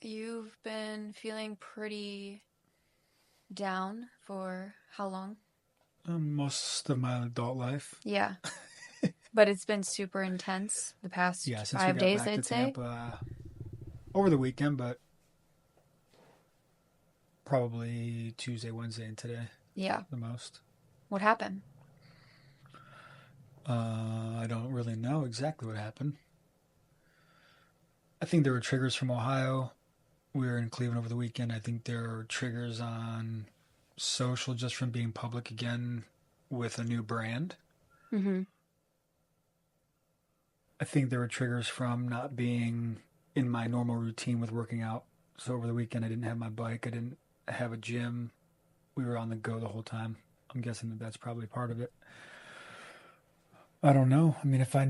You've been feeling pretty down for how long? Most of my adult life. Yeah, but it's been super intense the Yeah, past since we five got days, back to I'd say. Tampa over the weekend, but probably Tuesday, Wednesday, and today Yeah. the most. What happened? I don't really know exactly what happened. I think there were triggers from Ohio. We were in Cleveland over the weekend. I think there were triggers on social just from being public again with a new brand. Mm-hmm. I think there were triggers from not being in my normal routine with working out. So over the weekend, I didn't have my bike. I didn't have a gym. We were on the go the whole time. I'm guessing that that's probably part of it. I don't know. I mean, if I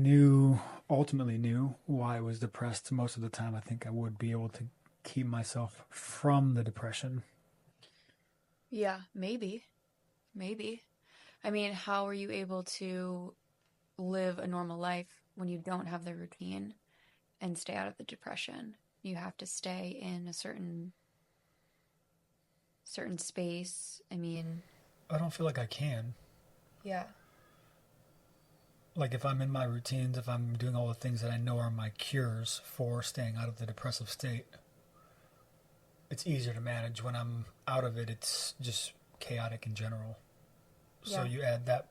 ultimately knew why I was depressed most of the time, I think I would be able to keep myself from the depression. Yeah, maybe. Maybe. I mean, how are you able to live a normal life when you don't have the routine and stay out of the depression? You have to stay in a certain space. I mean, I don't feel like I can. yeah. Like, if I'm in my routines, if I'm doing all the things that I know are my cures for staying out of the depressive state, it's easier to manage. When I'm out of it, it's just chaotic in general. So Yeah. you add that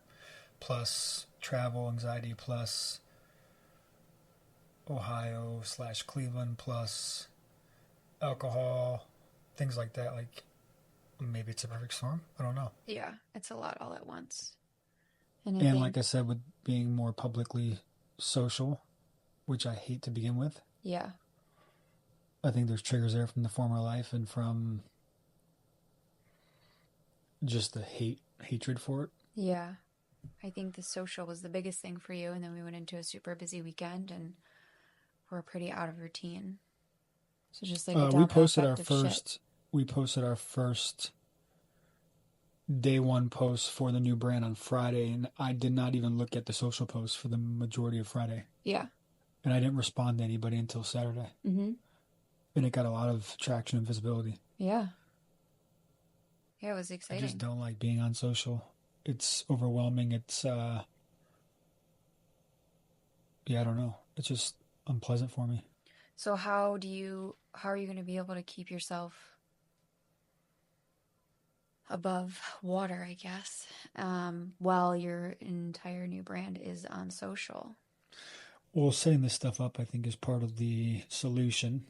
plus travel anxiety plus Ohio/Cleveland plus alcohol, things like that. Like, maybe it's a perfect storm. I don't know. Yeah, it's a lot all at once. And I And like think, I said, with being more publicly social, which I hate to begin with, yeah. I think there's triggers there from the former life and from just the hatred for it. Yeah. I think the social was the biggest thing for you. And then we went into a super busy weekend and we're pretty out of routine. So just like a We domino posted our effect of shit. first. We posted our first day one post for the new brand on Friday, and I did not even look at the social posts for the majority of Friday, Yeah. and I didn't respond to anybody until Saturday, Mm-hmm. and it got a lot of traction and visibility. Yeah. Yeah, it was I just exciting. don't like being on social. It's overwhelming. It's yeah, I don't know. It's just unpleasant for me. So how are you going to be able to keep yourself above water, I guess, while your entire new brand is on social? Well, setting this stuff up, I think, is part of the solution,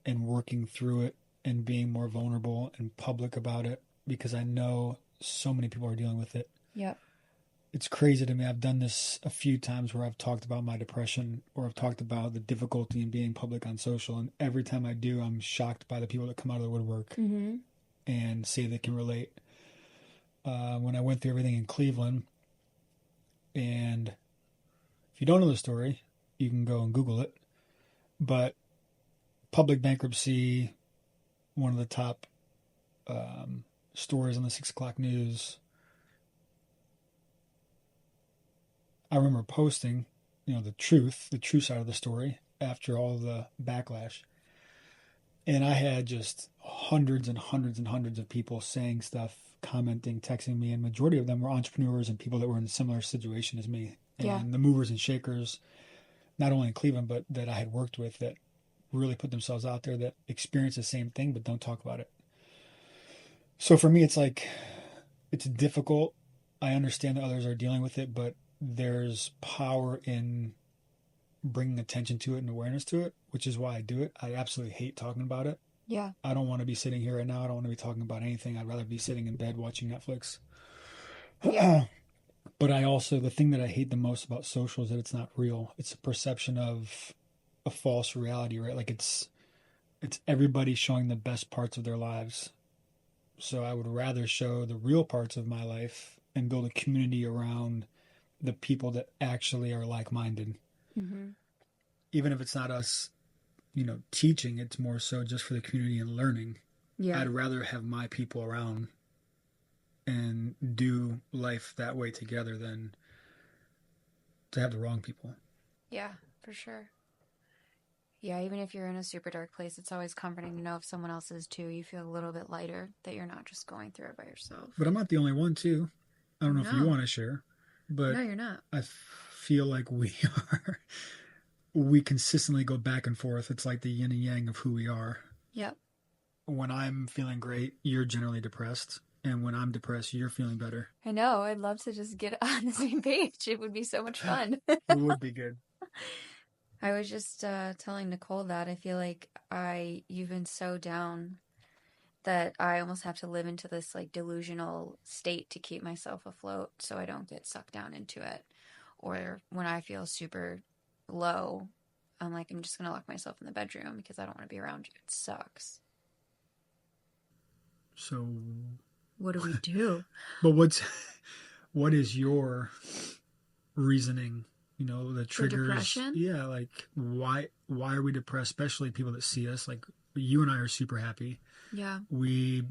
and working through it and being more vulnerable and public about it because I know so many people are dealing with it. Yep. It's crazy to me. I've done this a few times where I've talked about my depression or I've talked about the difficulty in being public on social. And every time I do, I'm shocked by the people that come out of the woodwork Mm-hmm. and say they can relate. When I went through everything in Cleveland, and if you don't know the story, you can go and Google it. But public bankruptcy, one of the top stories on the 6 o'clock news. I remember posting, the true side of the story after all the backlash. And I had just hundreds and hundreds and hundreds of people saying stuff, commenting, texting me, and majority of them were entrepreneurs and people that were in a similar situation as me. Yeah. And the movers and shakers, not only in Cleveland, but that I had worked with that really put themselves out there that experience the same thing but don't talk about it. So for me, it's like it's difficult. I understand that others are dealing with it, but there's power in bringing attention to it and awareness to it, which is why I do it. I absolutely hate talking about it. Yeah. I don't want to be sitting here right now. I don't want to be talking about anything. I'd rather be sitting in bed watching Netflix. Yeah. But I also, the thing that I hate the most about social is that it's not real. It's a perception of a false reality, right? Like it's everybody showing the best parts of their lives. So I would rather show the real parts of my life and build a community around the people that actually are like-minded. Mm-hmm. Even if it's not us, teaching, it's more so just for the community and learning. Yeah. I'd rather have my people around and do life that way together than to have the wrong people. Yeah, for sure. Yeah, even if you're in a super dark place, it's always comforting to know if someone else is too. You feel a little bit lighter that you're not just going through it by But yourself. I'm not the only one, too. I don't know if you No, want to share, but no, you're not. I feel like we are. We consistently go back and forth. It's like the yin and yang of who we are. Yep. When I'm feeling great, you're generally depressed. And when I'm depressed, you're feeling better. I know. I'd love to just get on the same page. It would be so much fun. It would be good. I was just telling Nicole that I feel like you've been so down that I almost have to live into this like delusional state to keep myself afloat so I don't get sucked down into it. Or when I feel super low, I'm like, I'm just gonna lock myself in the bedroom because I don't want to be around you. It sucks. So, What do we do? but what is your reasoning? You know, the For triggers. depression? Yeah, like why are we depressed? Especially people that see us. Like you and I are super happy. Yeah. We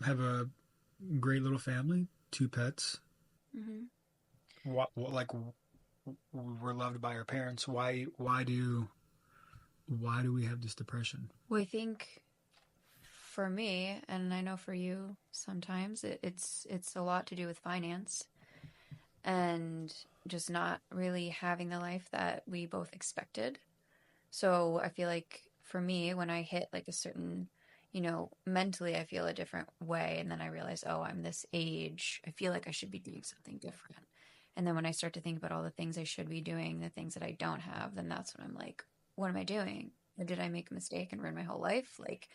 have a great little family, two pets. Hmm. Like we're loved by our parents. Why do we have this depression? Well, I think for me, and I know for you sometimes, it's a lot to do with finance and just not really having the life that we both expected. So I feel like for me, when I hit like a certain, mentally I feel a different way. And then I realize, oh, I'm this age. I feel like I should be doing something different. And then when I start to think about all the things I should be doing, the things that I don't have, then that's when I'm like, what am I doing? Did I make a mistake and ruin my whole life? Like,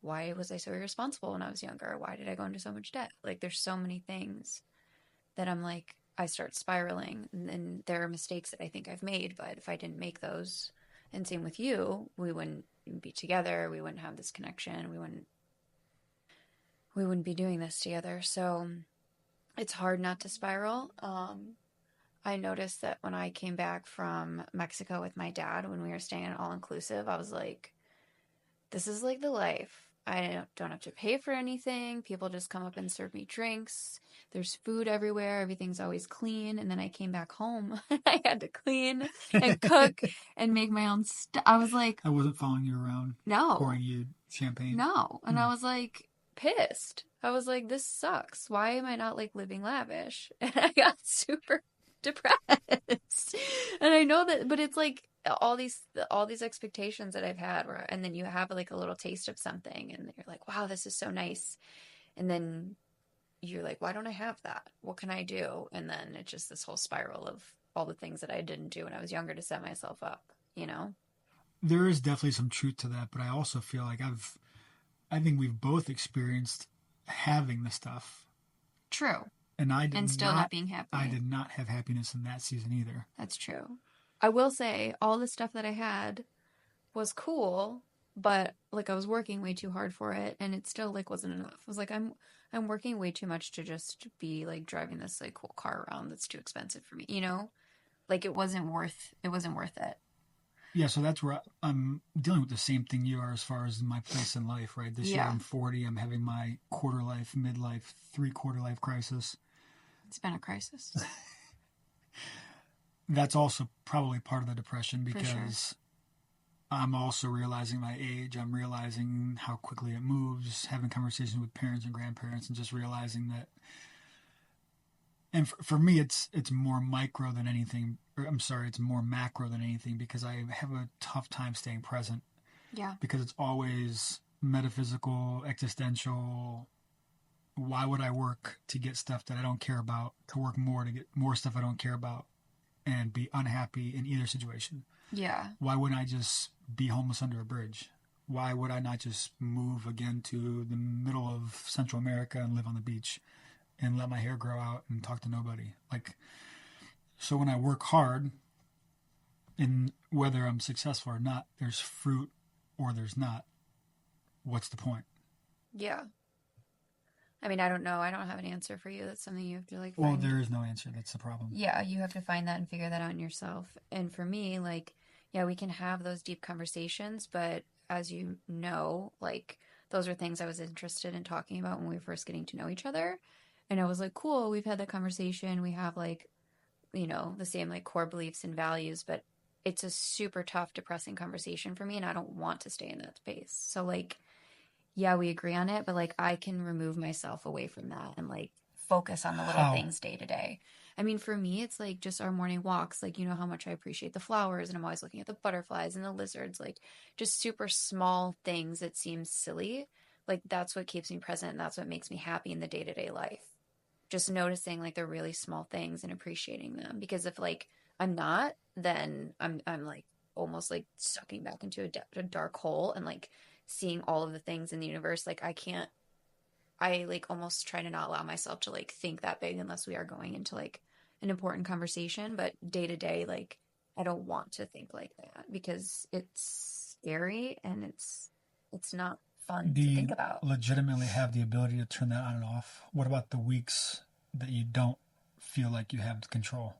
why was I so irresponsible when I was younger? Why did I go into so much debt? Like, there's so many things that I'm like, I start spiraling. And then there are mistakes that I think I've made, but if I didn't make those, and same with you, we wouldn't be together. We wouldn't have this connection. We wouldn't be doing this together. So it's hard not to spiral. I noticed that when I came back from Mexico with my dad, when we were staying at all inclusive, I was like, this is like the life. I don't have to pay for anything. People just come up and serve me drinks. There's food everywhere. Everything's always clean. And then I came back home. I had to clean and cook and make my own stuff. I was like, I wasn't following you around, no, pouring you champagne. no. And Hmm. I was like, pissed. I was like, this sucks. Why am I not like living lavish? And I got super depressed. And I know that, but it's like all these expectations that I've had and then you have like a little taste of something and you're like, wow, this is so nice. And then you're like, why don't I have that? What can I do? And then it's just this whole spiral of all the things that I didn't do when I was younger to set myself up, you know? There is definitely some truth to that, but I also feel like I think we've both experienced having the stuff, True. and And still not being I happy. did not have happiness in that season either. That's true. I will say all the stuff that I had was cool, but like I was working way too hard for it and it still like wasn't enough. I was like I'm working way too much to just be like driving this like cool car around that's too expensive for me, you know? Like it wasn't worth it. Yeah, so that's where I'm dealing with the same thing you are as far as my place in life, right? This year Yeah, I'm 40. I'm having my quarter life, midlife, three-quarter life crisis. it's been a crisis That's also probably part of the depression for sure. because I'm also realizing my age. I'm realizing how quickly it moves, having conversations with parents and grandparents, and just realizing that. And for me, it's more micro than anything. Or, I'm sorry, it's more macro than anything because I have a tough time staying present Yeah. because it's always metaphysical, existential. Why would I work to get stuff that I don't care about? To work more to get more stuff I don't care about, and be unhappy in either situation? Yeah. Why wouldn't I just be homeless under a bridge? Why would I not just move again to the middle of Central America and live on the beach and let my hair grow out and talk to nobody? Like, so when I work hard, and whether I'm successful or not, there's fruit or there's not. What's the point? Yeah. I mean, I don't know. I don't have an answer for you. That's something you have to like Well, find. there is no answer. That's the problem. Yeah, you have to find that and figure that out in yourself. And for me, like, yeah, we can have those deep conversations, but as you know, like, those are things I was interested in talking about when we were first getting to know each other. And I was like, cool, we've had that conversation. We have, like, the same, like, core beliefs and values, but it's a super tough, depressing conversation for me, and I don't want to stay in that space. So, like, yeah, we agree on it, but like I can remove myself away from that and like focus on the little How? things day to day. I mean, for me, it's like just our morning walks. Like, you know how much I appreciate the flowers, and I'm always looking at the butterflies and the lizards, like just super small things that seem silly. Like, that's what keeps me present, and that's what makes me happy in the day to day life. Just noticing like the really small things and appreciating them. Because if like I'm not, then I'm like almost like sucking back into a dark hole and like seeing all of the things in the universe. Like I can't. I like almost try to not allow myself to like think that big unless we are going into like an important conversation. But day to day, like I don't want to think like that because it's scary and it's not fun Do to think you about. legitimately have the ability to turn that on and off? What about the weeks that you don't feel like you have control?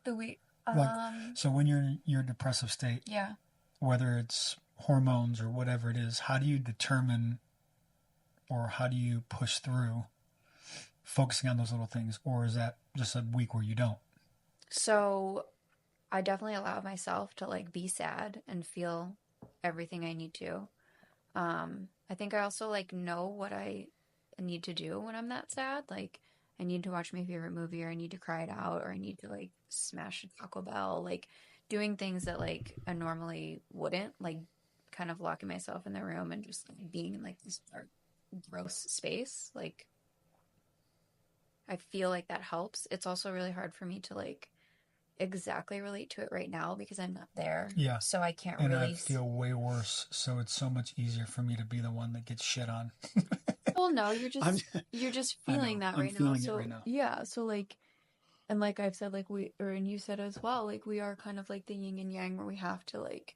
The we Like, so when you're in your depressive state, yeah. whether it's hormones or whatever it is, how do you determine or how do you push through focusing on those little things? Or is that just a week where you don't? So I definitely allow myself to like be sad and feel everything I need to. I think I also like know what I need to do when I'm that sad. Like I need to watch my favorite movie or I need to cry it out or I need to like smash a Taco Bell, like doing things that like I normally wouldn't, like kind of locking myself in the room and just like being in like this dark, gross space. Like I feel like that helps. It's also really hard for me to like exactly relate to it right now because I'm not there. Yeah. So I can't And I really. feel way worse, so it's so much easier for me to be the one that gets shit on. Well, no, I'm, you're just I feeling know, that I'm right now. feeling it right So now. yeah, so like and like I've said, like we or and you said as well, like we are kind of like the yin and yang where we have to like,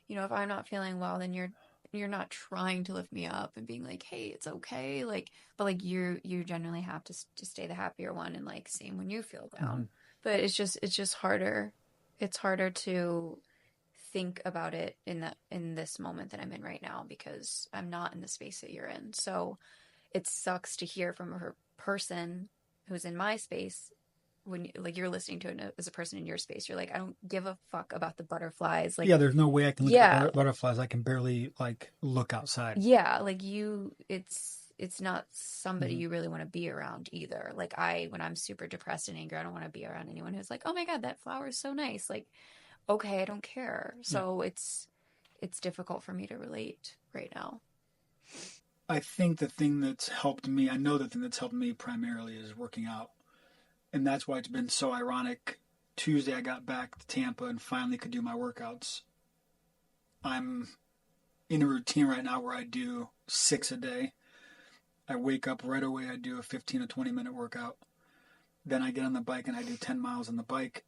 if I'm not feeling well, then you're not trying to lift me up and being like, hey, it's okay, like, but like you generally have to stay the happier one, and like same when you feel Mm-hmm. down, but it's just harder. It's harder to think about it in this moment that I'm in right now because I'm not in the space that you're in. So it sucks to hear from a person who's in my space when like you're listening to it as a person in your space. You're like, I don't give a fuck about the butterflies. Like, Yeah, there's no way I can look at the yeah, butterflies. I can barely like look outside. yeah, like it's not somebody Mm-hmm. you really want to be around either. Like when I'm super depressed and angry, I don't want to be around anyone who's like, oh my God, that flower is so nice. Like, okay, I don't care. Yeah, So it's difficult for me to relate right now. I think the thing that's helped me, I know the thing that's helped me primarily is working out, and that's why it's been so ironic. Tuesday I got back to Tampa and finally could do my workouts. I'm in a routine right now where I do 6 a day. I wake up right away. I do a 15 to 20 minute workout. Then I get on the bike and I do 10 miles on the bike.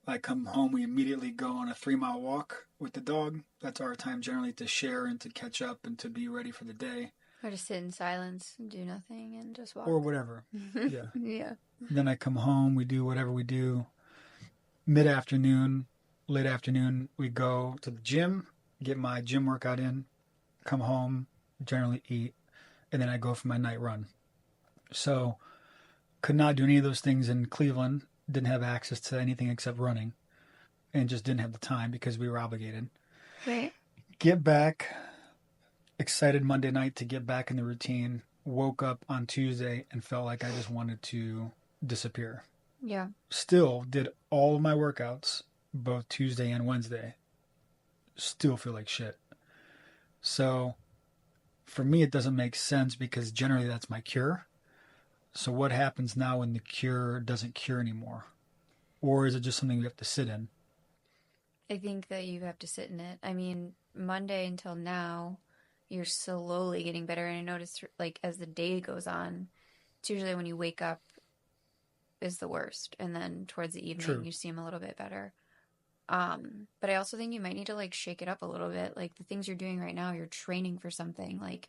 I come home. We immediately go on a 3 mile walk with the dog. That's our time generally to share and to catch up and to be ready for the day Or just sit in silence and do nothing and just or walk. whatever. Yeah. Yeah. Then I come home. We do whatever we do. Mid afternoon, late afternoon, we go to the gym, get my gym workout in, come home, generally eat, and then I go for my night run. So could not do any of those things in Cleveland. Didn't have access to anything except running, and just didn't have the time because we were obligated. Right. Get back, excited Monday night to get back in the routine. Woke up on Tuesday and felt like I just wanted to disappear. Yeah. Still did all of my workouts both Tuesday and Wednesday. Still feel like shit. So for me, it doesn't make sense because generally that's my cure. So what happens now when the cure doesn't cure anymore? Or is it just something we have to sit in? I think that you have to sit in it. I mean, Monday until now, you're slowly getting better. And I noticed, like, as the day goes on, it's usually when you wake up is the worst. And then towards the evening, True. you seem a little bit better. But I also think you might need to, like, shake it up a little bit. Like, the things you're doing right now, you're training for something. Like,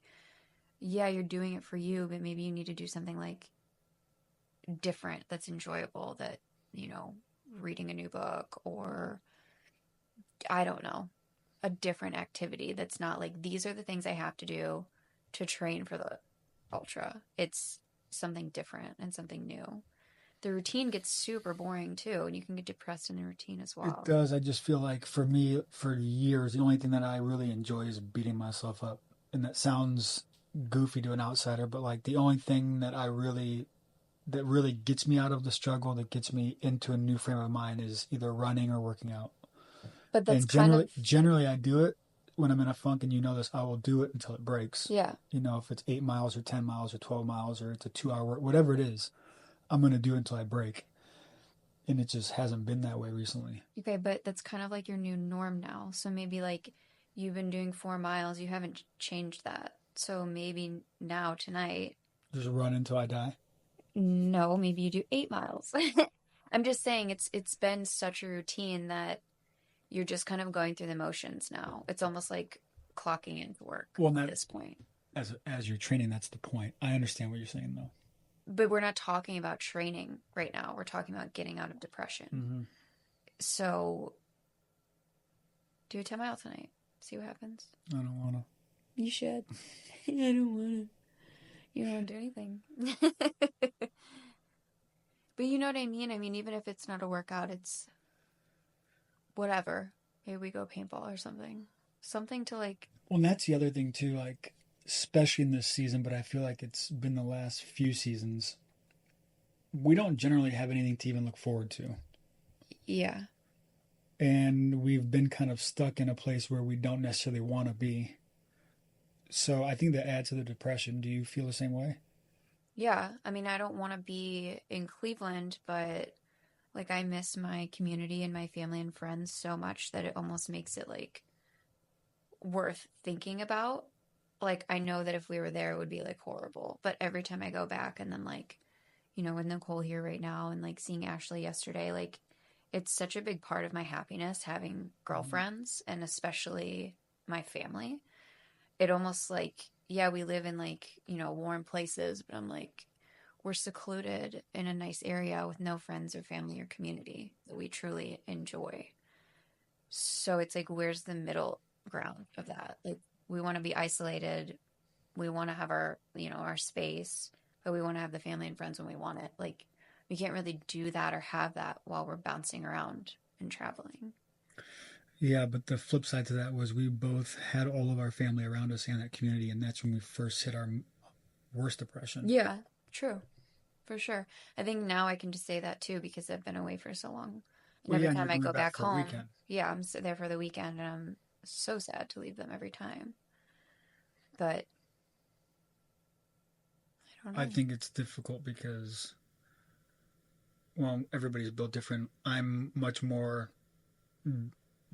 yeah, you're doing it for you, but maybe you need to do something, like, different that's enjoyable that, you know, reading a new book or I don't know, a different activity that's not like these are the things I have to do to train for the ultra. It's something different and something new the routine gets super boring too, and you can get depressed in the routine as It well. does. I just feel like for me, for years, the only thing that I really enjoy is beating myself up. And that sounds goofy to an outsider, but like the only thing that really gets me out of the struggle, that gets me into a new frame of mind is either running or working out. But that's And kind of, generally I do it when I'm in a funk, and you know this, I will do it until it breaks. yeah. You know, if it's 8 miles or 10 miles or 12 miles or it's a 2 hour, whatever it is, I'm going to do it until I break. And it just hasn't been that way recently. Okay, but that's kind of like your new norm now. So maybe like you've been doing 4 miles, you haven't changed that. So maybe now tonight, Just run until I die. no, maybe you do 8 miles. I'm just saying it's been such a routine that you're just kind of going through the motions now. It's almost like clocking into work Well, at not this point. as you're training, that's the point. I understand what you're saying, though. But we're not talking about training right now. We're talking about getting out of depression. Mm-hmm. So do a 10 mile tonight. See what happens. I don't want to. You should. I don't want to. You don't want to do anything. But you know what I mean? I mean, even if it's not a workout, it's whatever. Maybe we go paintball or something. Something to like, Well, and that's the other thing too. Like, especially in this season, but I feel like it's been the last few seasons. We don't generally have anything to even look forward to, yeah. and we've been kind of stuck in a place where we don't necessarily want to be. So I think that adds to the depression. Do you feel the same way? Yeah. I mean, I don't want to be in Cleveland, but like I miss my community and my family and friends so much that it almost makes it like worth thinking about. Like I know that if we were there, it would be like horrible. But every time I go back and then like, with Nicole here right now and like seeing Ashley yesterday, like it's such a big part of my happiness having Mm-hmm. girlfriends and especially my family. It almost like, yeah, we live in like, warm places, but I'm like, we're secluded in a nice area with no friends or family or community that we truly enjoy. So it's like, where's the middle ground of that? Like, we want to be isolated. We want to have our space, but we want to have the family and friends when we want it. Like, we can't really do that or have that while we're bouncing around and traveling. Yeah, but the flip side to that was we both had all of our family around us in that community, and that's when we first hit our worst depression. Yeah, true. For sure. I think now I can just say that too because I've been away for so long. And Well, every yeah, and you're time I going go back back for a home, weekend. yeah, I'm there for the weekend and I'm so sad to leave them every time. But I don't I know. think it's difficult because, well, everybody's built different. I'm much more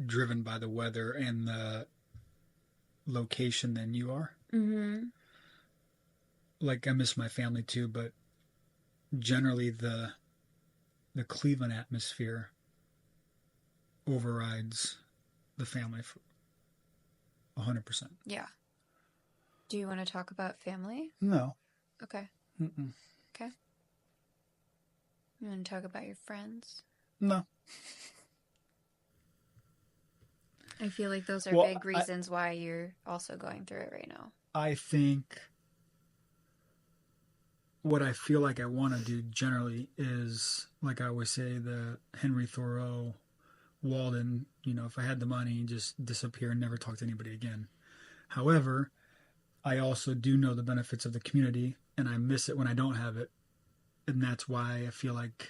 driven by the weather and the location than you are. Mm-hmm. Like, I miss my family too, but generally the Cleveland atmosphere overrides the family for 100%. Yeah. Do you want to talk about family? No. Okay. Mm-mm. Okay. You want to talk about your friends? No. I feel like those are Well, big reasons why you're also going through it right now. I think what I feel like I want to do generally is, like I always say, the Henry Thoreau, Walden, if I had the money, just disappear and never talk to anybody again. However, I also do know the benefits of the community, and I miss it when I don't have it. And that's why I feel like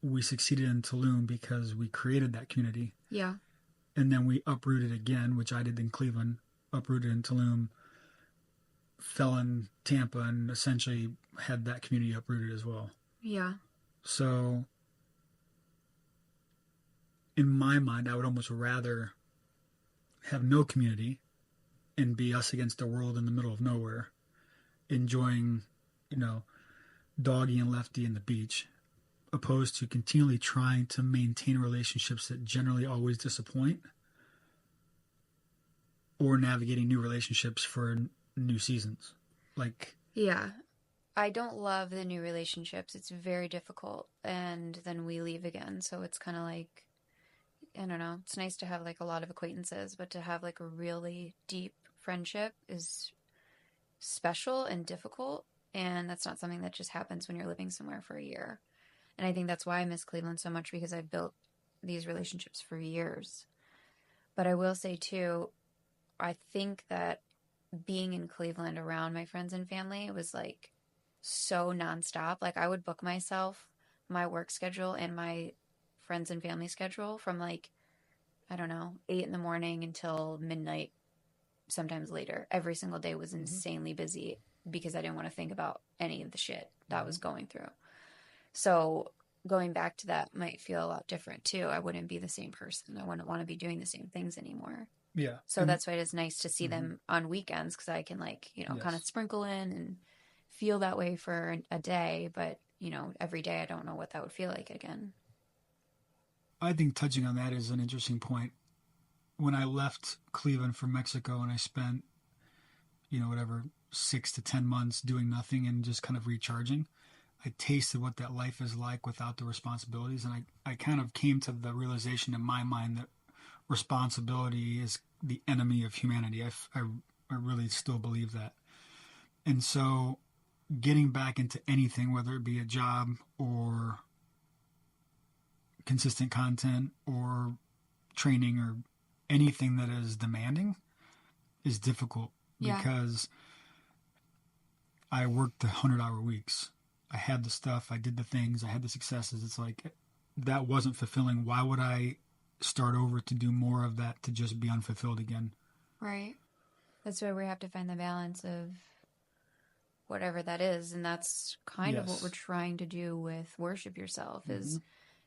we succeeded in Tulum, because we created that community. Yeah. And then we uprooted again, which I did in Cleveland, uprooted in Tulum, fell in Tampa, and essentially had that community uprooted as well. Yeah. So, in my mind, I would almost rather have no community and be us against the world in the middle of nowhere, enjoying, you know, doggy and lefty in the beach, opposed to continually trying to maintain relationships that generally always disappoint, or navigating new relationships for new seasons. Like, Yeah. I don't love the new relationships. It's very difficult. And then we leave again. So it's kind of like, I don't know. It's nice to have like a lot of acquaintances, but to have like a really deep friendship is special and difficult. And that's not something that just happens when you're living somewhere for a year. And I think that's why I miss Cleveland so much, because I've built these relationships for years. But I will say too, I think that being in Cleveland around my friends and family was like so nonstop. Like I would book myself, my work schedule and my friends and family schedule from like, I don't know, 8 in the morning until midnight, sometimes later. Every single day was Hmm. insanely busy because I didn't want to think about any of the shit that I was Right. going through. So going back to that might feel a lot different too. I wouldn't be the same person. I wouldn't want to be doing the same things anymore. Yeah. So And that's why it is nice to see mhm. them on weekends, because I can like, kind of Yes. sprinkle in and feel that way for a day. But, every day I don't know what that would feel like again. I think touching on that is an interesting point. When I left Cleveland for Mexico and I spent, whatever, 6 to 10 months doing nothing and just kind of recharging, I tasted what that life is like without the responsibilities. And I kind of came to the realization in my mind that responsibility is the enemy of humanity. I really still believe that. And so getting back into anything, whether it be a job or consistent content or training or anything that is demanding, is difficult Yeah, because I worked 100-hour weeks. I had the stuff, I did the things, I had the successes. It's like that wasn't fulfilling. Why would I start over to do more of that to just be unfulfilled again? right. That's why we have to find the balance of whatever that is. And that's kind of what we're Yes. trying to do with Worship Yourself, Mm-hmm. is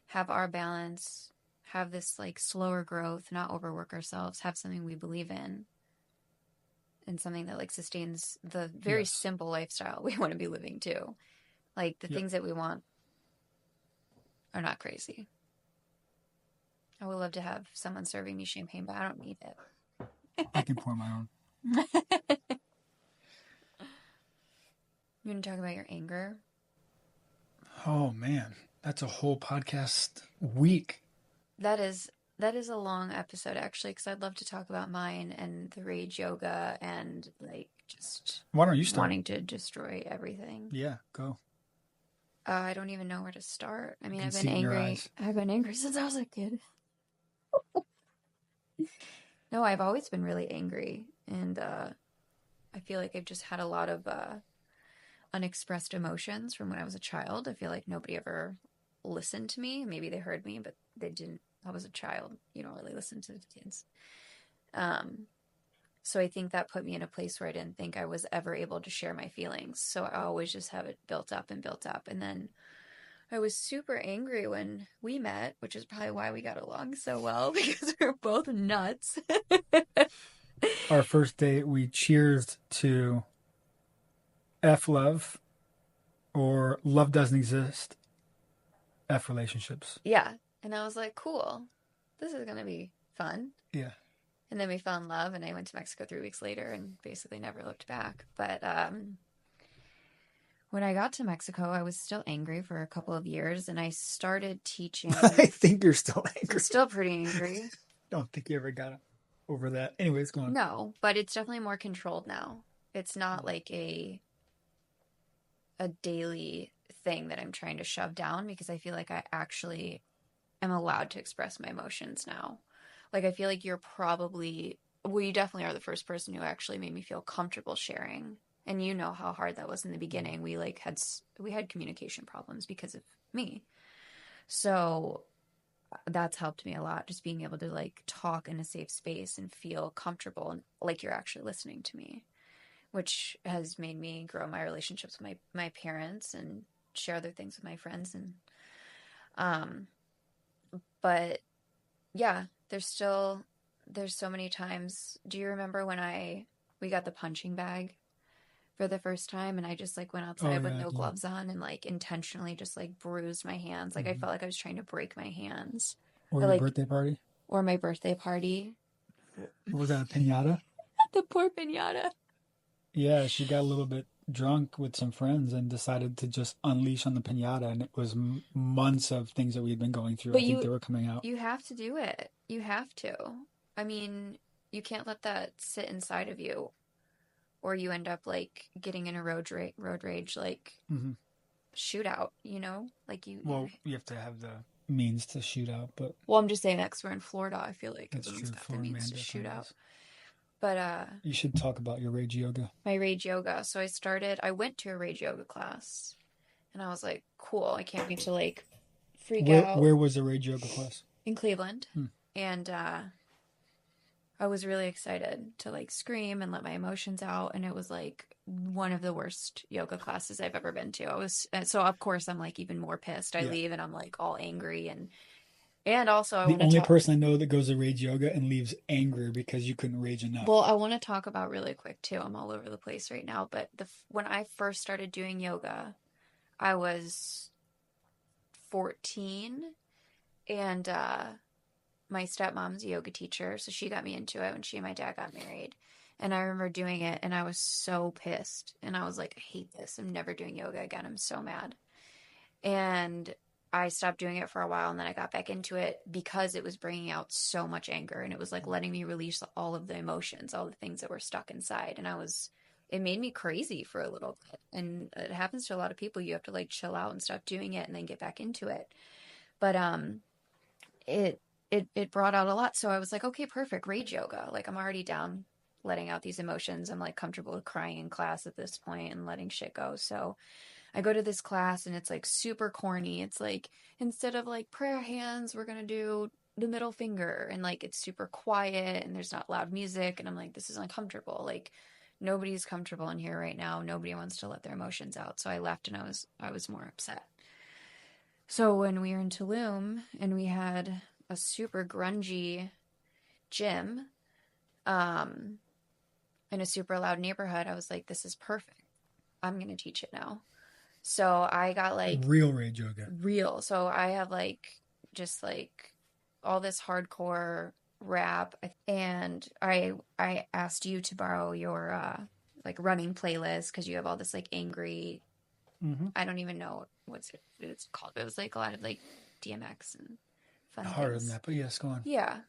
have our balance, have this like slower growth, not overwork ourselves, have something we believe in, and something that like sustains the very Yes. simple lifestyle we want to be living too. Like the Yep. things that we want are not crazy. I would love to have someone serving me champagne, but I don't need I can pour my own. it. You want to talk about your anger? Oh man, that's a whole podcast week. That is that is a long episode actually, because I'd love to talk about mine and the rage yoga and like just Why don't you start? wanting to destroy everything. Yeah, go. I don't even know where to start. I I mean, can I've see been it in your angry. eyes. I've been angry since I was a kid. No, I've always been really angry, and I feel like I've just had a lot of unexpressed emotions from when I was a child. I feel like nobody ever listened to me. Maybe they heard me, but they didn't. I was a child. You don't really listen to the kids. Um, so I think that put me in a place where I didn't think I was ever able to share my feelings. So I always just have it built up and built up. And then I was super angry when we met, which is probably why we got along so well because we were both nuts. Our first date, we cheersed to F love or love doesn't exist, F relationships. Yeah. And I was like, cool, this is going to be fun. Yeah. And then we fell in love, and I went to Mexico 3 weeks later and basically never looked back. But when I got to Mexico, I was still angry for a couple of years, and I started I teaching. think you're still I'm angry. still pretty angry. Don't think you ever got over that. Anyways, go on. No, but it's definitely more controlled now. It's not like a daily thing that I'm trying to shove down, because I feel like I actually am allowed to express my emotions now. Like I feel like you're probably, well, you definitely are the first person who actually made me feel comfortable sharing. And you know how hard that was in the Mm. beginning. We had communication problems because of me. So that's helped me a lot, just being able to like talk in a safe space and feel comfortable and like you're actually listening to me, which has made me grow my relationships with my parents and share other things with my friends. And um but yeah, there's so many times. Do you remember when I we got the punching bag for the first time, and I just like went Oh outside with yeah, I no do. gloves on and like intentionally just like bruised my hands. Like I Hmm. felt like I was trying to break my hands. Or Or your like birthday party? or my birthday party. What was that, a pinata? The poor pinata. Yeah, she got a little bit drunk with some friends and decided to just unleash on the pinata, and it was months of things that we had been going through. But I think they were coming out. you have to do it. You have to. I mean, you can't let that sit inside of you, or you end up like getting in a road rage like Hmm. shootout, you know? Like you Well, you have to have the means to shoot out, but well, I'm just saying that 'cause we're in Florida. I feel like that's everyone's true. got their Florida means man to shoot definitely out. does. But You should talk about your rage yoga. my rage yoga. So I went to a rage yoga class and I was like, cool. I can't wait to like freak out Where was the rage yoga class? in Cleveland. Hmm. And I was really excited to like scream and let my emotions out. And it was like one of the worst yoga classes I've ever been to. So of course I'm like even more pissed. I Yeah. leave and I'm like all angry and also I The want to only talk. person I know that goes to rage yoga and leaves angry because you couldn't rage enough. Well, I want to talk about really quick too. I'm all over the place right now, but when I first started doing yoga, I was 14 and my stepmom's a yoga teacher, so she got me into it when she and my dad got married. And I remember doing it and I was so pissed. And I was like, I hate this. I'm never doing yoga again. I'm so mad. And I stopped doing it for a while and then I got back into it because it was bringing out so much anger and it was like letting me release all of the emotions, all the things that were stuck inside. It made me crazy for a little bit. And it happens to a lot of people. You have to like chill out and stop doing it and then get back into it. But it it brought out a lot. So I was like, okay, perfect, rage yoga. Like I'm already down letting out these emotions. I'm like comfortable with crying in class at this point and letting shit go. So I go to this class and it's like super corny. It's like instead of like prayer hands, we're gonna do the middle finger and like it's super quiet and there's not loud music and I'm like, this is uncomfortable. Like nobody's comfortable in here right now. Nobody wants to let their emotions out. So I left and I was more upset. So when we were in Tulum and we had a super grungy gym, um, in a super loud neighborhood, I was like, this is perfect. I'm gonna teach it now. So I got like Real rage yoga. real. So I have like just like all this hardcore rap and I asked you to borrow your like running playlist because you have all this like angry Mm-hmm. I don't even know what it's called. But it was like a lot of like DMX and fun Harder than things. that, but yes, go on. Yeah.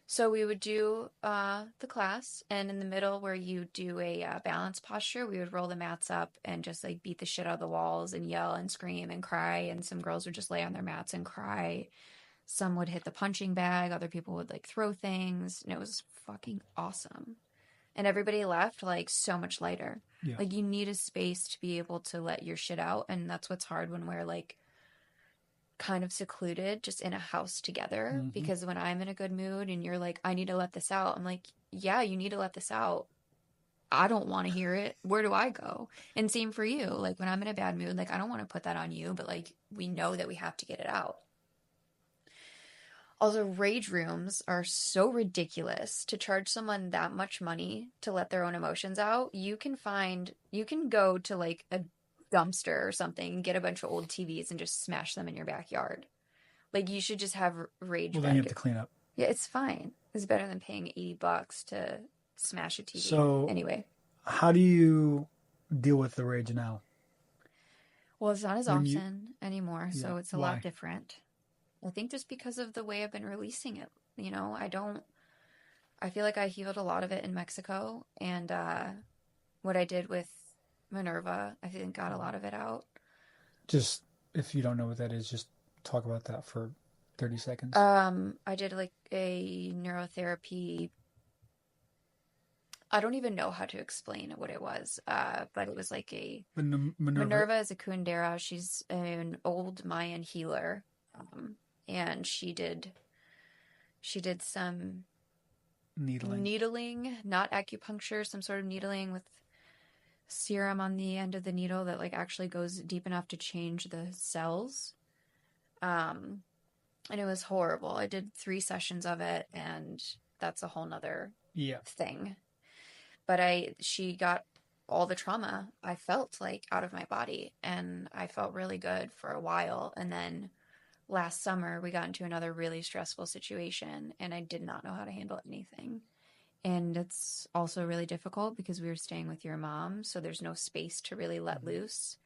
So we would do the class, and in the middle where you do a balance posture, we would roll the mats up and just like beat the shit out of the walls and yell and scream and cry. And some girls would just lay on their mats and cry. Some would hit the punching bag. Other people would like throw things, and it was fucking awesome. And everybody left like so much lighter. Yeah. Like you need a space to be able to let your shit out, and that's what's hard when we're like kind of secluded just in a house together Mm-hmm. because when I'm in a good mood and you're like, I need to let this out, I'm like, yeah, you need to let this out. I don't want to hear it. Where do I go? And same for you. Like when I'm in a bad mood, like I don't want to put that on you, but like we know that we have to get it out. Also, rage rooms are so ridiculous to charge someone that much money to let their own emotions out. You can go to like a dumpster or something and get a bunch of old TVs and just smash them in your backyard. Like you should just have rage Well, then you back. have to clean up. Yeah, it's fine. It's better than paying $80 to smash a TV. So, Anyway, how do you deal with the rage now? well, it's not as When you, often anymore, yeah, so it's a lot why? different. I think just because of the way I've been releasing it. I feel like I healed a lot of it in Mexico, and what I did with Minerva, I think got a lot of it out. Just if you don't know what that is, just talk about that for 30 seconds. I did like a neurotherapy. I don't even know how to explain what it was, but it was like a Minerva Minerva is a kundera. She's an old Mayan healer, and she did some needling. needling, not acupuncture, some sort of needling with serum on the end of the needle that like actually goes deep enough to change the cells. Um, and it was horrible. I did 3 sessions of it, and that's a whole nother Yeah. thing. But she got all the trauma I felt like out of my body, and I felt really good for a while. And then last summer, we got into another really stressful situation, and I did not know how to handle anything. And it's also really difficult because we were staying with your mom, so there's no space to really let Mm-hmm. loose.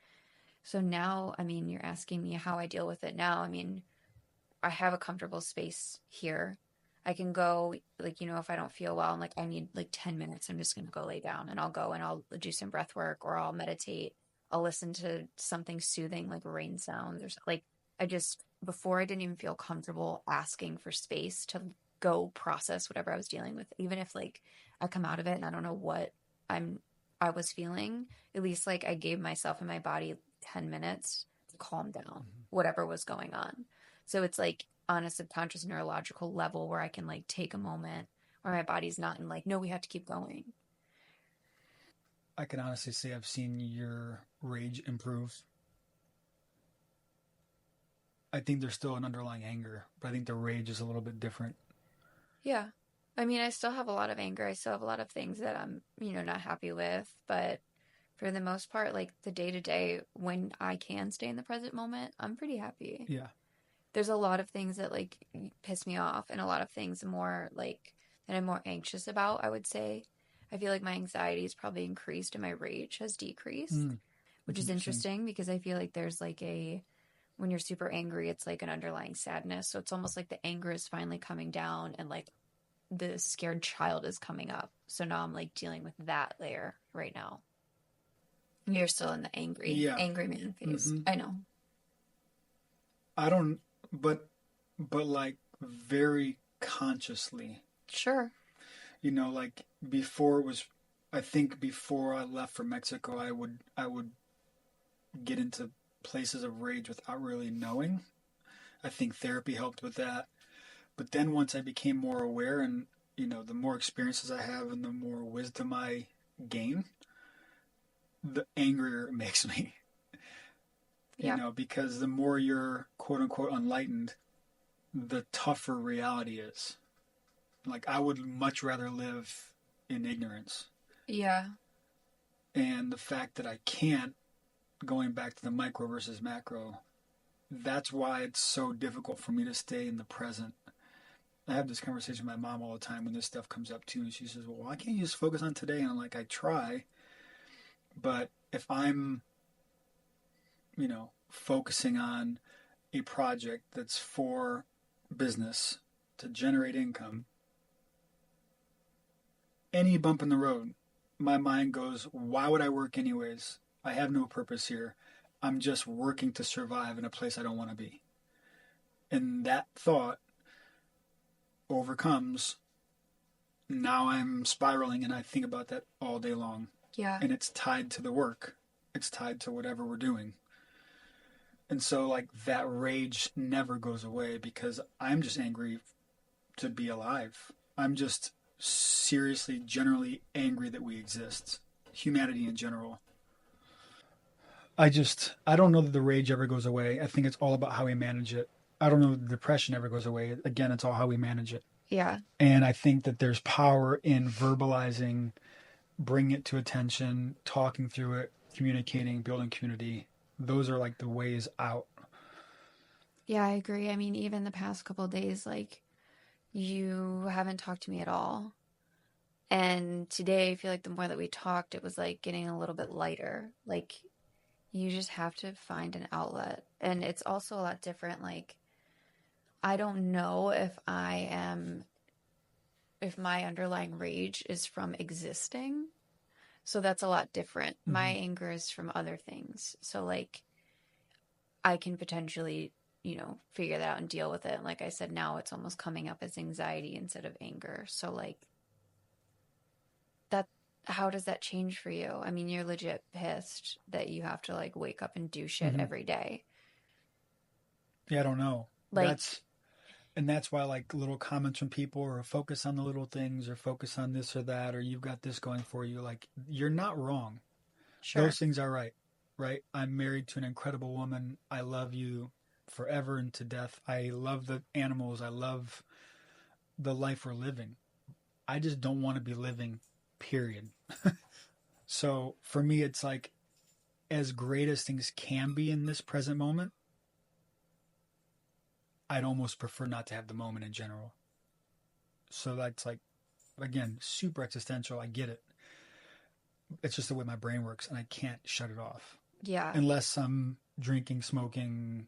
So now, I mean, you're asking me how I deal with it now. I mean, I have a comfortable space here. I can go, like, if I don't feel well, I'm like, I need like 10 minutes. I'm just going to go lay down and I'll go and I'll do some breath work or I'll meditate. I'll listen to something soothing like rain sounds or like I just before I didn't even feel comfortable asking for space to go process whatever I was dealing with. Even if like I come out of it and I don't know what I'm I was feeling, at least like I gave myself and my body 10 minutes to calm down Mm-hmm. whatever was going on. So it's like on a subconscious neurological level where I can like take a moment where my body's not in like, no, we have to keep going. I can honestly say I've seen your rage improve. I think there's still an underlying anger, but I think the rage is a little bit different. Yeah. I mean, I still have a lot of anger. I still have a lot of things that I'm, not happy with, but for the most part, like the day to day, when I can stay in the present moment, I'm pretty happy. Yeah. There's a lot of things that like piss me off and a lot of things more like that I'm more anxious about, I would say. I feel like my anxiety has probably increased and my rage has decreased, Mm, which that's is interesting. interesting because I feel like there's like when you're super angry, it's like an underlying sadness. So it's almost like the anger is finally coming down and like the scared child is coming up. So now I'm like dealing with that layer right now. You're still in the Yeah. angry man phase. Mm-hmm. I know. I don't, but, like very consciously, Sure. like before it was, I think before I left for Mexico, I would get into places of rage without really knowing. I think therapy helped with that. But then once I became more aware and, the more experiences I have and the more wisdom I gain, the angrier it makes me, Yeah. because the more you're quote unquote enlightened, the tougher reality is. Like, I would much rather live in ignorance. Yeah. And the fact that I can't, going back to the micro versus macro, that's why it's so difficult for me to stay in the present. I have this conversation with my mom all the time when this stuff comes up too, and she says, "Well, why can't you just focus on today?" And I'm like, "I try, but if I'm, focusing on a project that's for business to generate income, any bump in the road, my mind goes, why would I work anyways? I have no purpose here. I'm just working to survive in a place I don't want to be." And that thought overcomes. Now I'm spiraling and I think about that all day long. Yeah. And it's tied to the work, it's tied to whatever we're doing. And so, like, that rage never goes away because I'm just angry to be alive. I'm just seriously, generally angry that we exist, humanity in general. I don't know that the rage ever goes away. I think it's all about how we manage it. I don't know that the depression ever goes away. Again, it's all how we manage it. Yeah. And I think that there's power in verbalizing, bringing it to attention, talking through it, communicating, building community. Those are like the ways out. Yeah, I agree. I mean, even the past couple of days, like you haven't talked to me at all. And today, I feel like the more that we talked, it was like getting a little bit lighter. Like you just have to find an outlet. And it's also a lot different. Like, I don't know if my underlying rage is from existing. So that's a lot different. My Mm-hmm. anger is from other things. So, like, I can potentially, figure that out and deal with it. And like I said, now it's almost coming up as anxiety instead of anger. So, like, that, how does that change for you? I mean, you're legit pissed that you have to like wake up and do shit Mm-hmm. every day. Yeah, I don't know. Like, That's why, like, little comments from people or focus on the little things or focus on this or that or you've got this going for you. Like, you're not wrong. sure. Those things are right, right? I'm married to an incredible woman. I love you forever and to death. I love the animals. I love the life we're living. I just don't want to be living, period. So for me, it's like, as great as things can be in this present moment, I'd almost prefer not to have the moment in general. So that's like, again, super existential. I get it. It's just the way my brain works, and I can't shut it off Yeah. unless I'm drinking, smoking,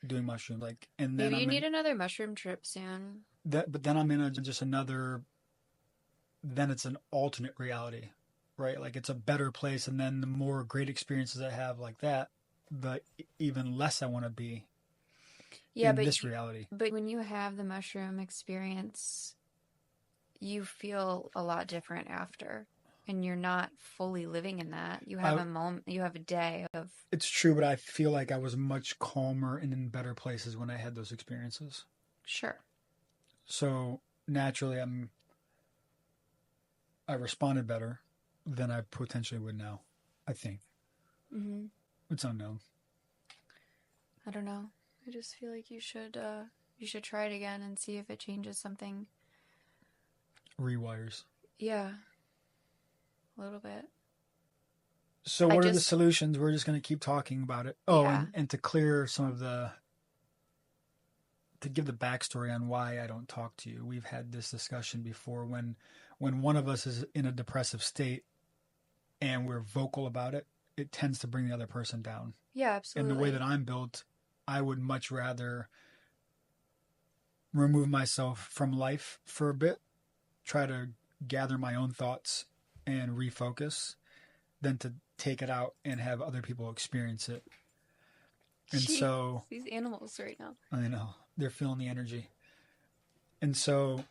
doing mushrooms. Like, and then Maybe you I'm need in another mushroom trip soon. that. But then I'm in just another. Then it's an alternate reality. right? Like it's a better place. And then the more great experiences I have like that, the even less I want to be Yeah, in this reality. but when you have the mushroom experience, you feel a lot different after. And you're not fully living in that. You have I, a moment, you have a day of, it's true, but I feel like I was much calmer and in better places when I had those experiences. sure. So naturally, I responded better than I potentially would now. I think Hmm. it's unknown. I don't know. I just feel like you should try it again and see if it changes something. Rewires. Yeah, a little bit. So I what are the just, solutions? We're just going to keep talking about it. Oh, yeah, and to clear some of the to give the backstory on why I don't talk to you. We've had this discussion before when one of us is in a depressive state and we're vocal about it, it tends to bring the other person down. yeah, And the way that absolutely. I'm built, I would much rather remove myself from life for a bit, try to gather my own thoughts and refocus than to take it out and have other people experience it. And Jeez, so, these animals right now. I know they're feeling the energy. And so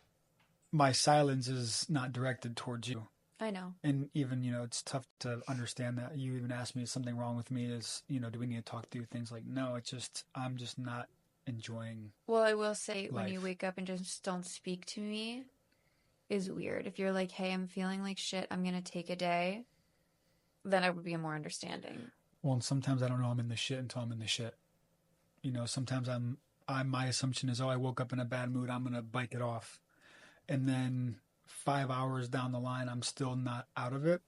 my silence is not directed towards you. I know. And even, it's tough to understand that. You even asked me, is something wrong with me? Do we need to talk through things? Like, no, it's just, I'm just not enjoying Well, I will say when you life. wake up and just don't speak to me is weird. If you're like, hey, I'm feeling like shit, I'm gonna take a day, then I would be more understanding. Well, and sometimes I don't know I'm in the shit until I'm in the shit. Sometimes my assumption is, oh, I woke up in a bad mood. I'm going to bike it off. And then 5 hours down the line, I'm still not out of it.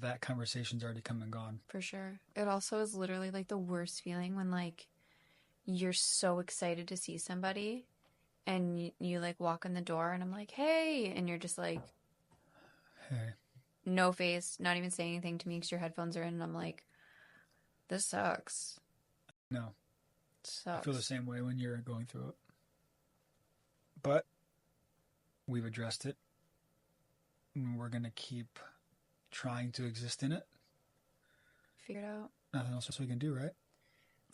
That conversation's already come and gone. For sure. It also is literally like the worst feeling when like you're so excited to see somebody and you like walk in the door and I'm like, hey, and you're just like, Hey, no face, not even saying anything to me because your headphones are in, and I'm like, this sucks. no, I feel the Sucks. same way when you're going through it. But we've addressed it, and we're going to keep trying to exist in it. Figure it out. Nothing else we can do, right?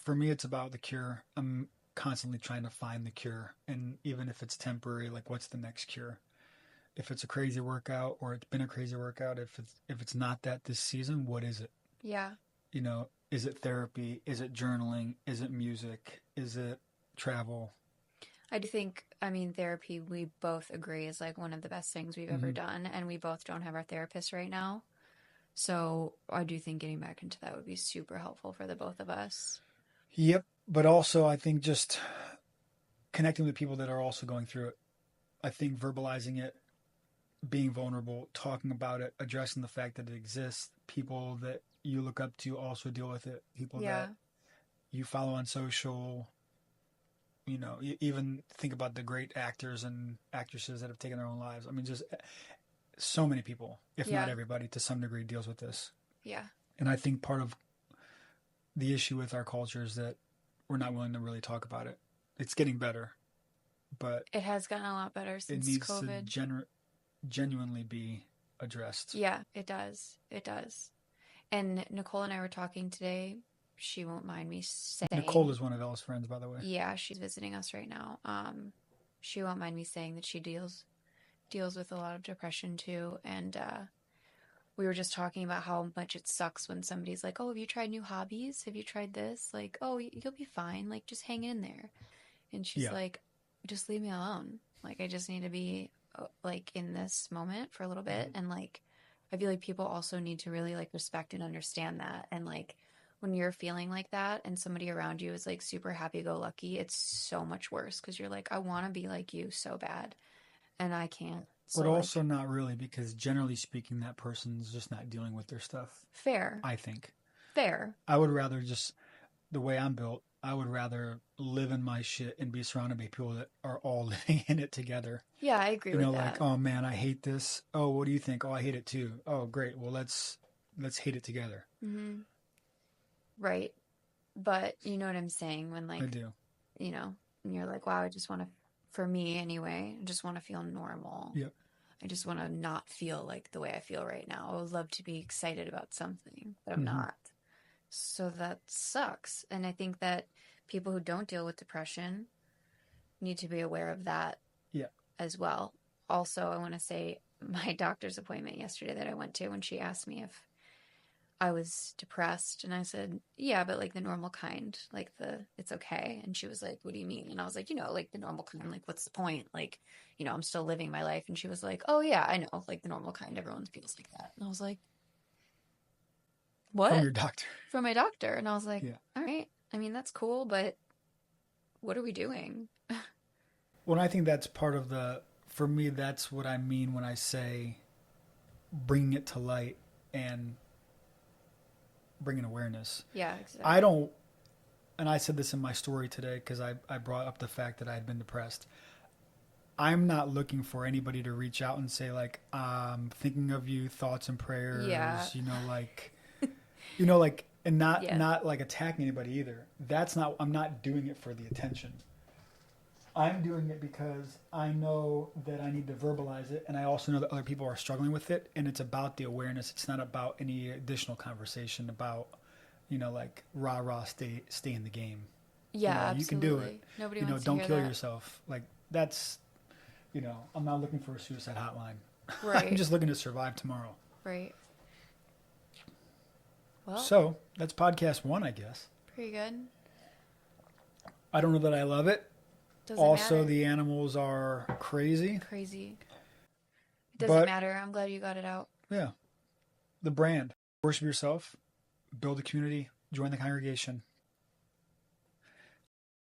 For me, it's about the cure. I'm constantly trying to find the cure. And even if it's temporary, like what's the next cure? If it's a crazy workout or it's been a crazy workout, if it's not that this season, what is it? Yeah. Is it therapy? Is it journaling? Is it music? Is it travel? I do think, I mean, therapy, we both agree is like one of the best things we've ever Mm-hmm. done. And we both don't have our therapist right now. So I do think getting back into that would be super helpful for the both of us. Yep. But also, I think just connecting with people that are also going through it. I think verbalizing it, being vulnerable, talking about it, addressing the fact that it exists, people that you look up to also deal with it, people Yeah. that you follow on social. Even think about the great actors and actresses that have taken their own lives. I mean, just so many people, if not Yeah. everybody, to some degree deals with this. Yeah. And I think part of the issue with our culture is that we're not willing to really talk about it. It's getting better, but It has gotten a lot better it since needs to COVID. genuinely be addressed. Yeah, it does. It does. And Nicole and I were talking today. She won't mind me Nicole saying, is one of Ella's friends, by the way. yeah, she's visiting us right now. She won't mind me saying that she deals with a lot of depression too. And we were just talking about how much it sucks when somebody's like, "Oh, have you tried new hobbies? Have you tried this?" Like, "Oh, you'll be fine. Like, just hang in there." And she's Yeah. like, "Just leave me alone. Like, I just need to be like in this moment for a little bit." Mm-hmm. And like, I feel like people also need to really like respect and understand that. And like, when you're feeling like that and somebody around you is like super happy go lucky, it's so much worse because you're like, I want to be like you so bad and I can't. But So also like, not really, because generally speaking, that person's just not dealing with their stuff, fair, I think. fair. I would rather just, the way I'm built, I would rather live in my shit and be surrounded by people that are all living in it together. Yeah, I agree with Like, that. oh man, I hate this. Oh, what do you think? Oh, I hate it too. Oh, great. Well, let's hate it together. Hmm. Right. But you know what I'm saying when I like, do. and you're like, wow, I just want to, for me anyway, I just want to feel normal. Yep. I just want to not feel like the way I feel right now. I would love to be excited about something, but I'm Mm-hmm. not. So that sucks. And I think that people who don't deal with depression need to be aware of that Yeah. as well. Also, I want to say my doctor's appointment yesterday that I went to, when she asked me if I was depressed, and I said, yeah, but like the normal kind, like it's okay. And she was like, what do you mean? And I was like, like the normal kind, like what's the point? Like, I'm still living my life. And she was like, oh yeah, I know, like the normal kind, everyone feels like that. And I was like, From what? your doctor. From my doctor. And I was like, Yeah. all right. I mean, that's cool, but what are we doing? Well, I think that's part of for me, that's what I mean when I say bringing it to light and bringing awareness. Yeah, I exactly. don't, and I said this in my story today because I brought up the fact that I had been depressed. I'm not looking for anybody to reach out and say, like, I'm thinking of you, thoughts and Yeah. prayers, like, and not, Yeah. not like attacking anybody either. I'm not doing it for the attention. I'm doing it because I know that I need to verbalize it, and I also know that other people are struggling with it, and it's about the awareness. It's not about any additional conversation about, like rah rah, stay in the game. Yeah, You can do it. absolutely. Nobody wants to Don't hear kill that. yourself. Like that's, I'm not looking for a suicide hotline. I'm Right. just looking to survive tomorrow. Right. Well, So that's podcast one, I guess. pretty good. I don't know that I love it. Doesn't Also, matter. the animals are crazy, Crazy. It doesn't but matter. I'm glad you got it out. yeah, the brand. Worship yourself, build a community, join the congregation.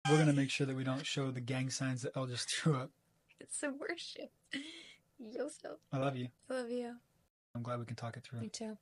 We're going to make sure that we don't show the gang signs that Elle just threw up. It's a worship. Yourself. I love you. I love you. I'm glad we can talk it through. Me too.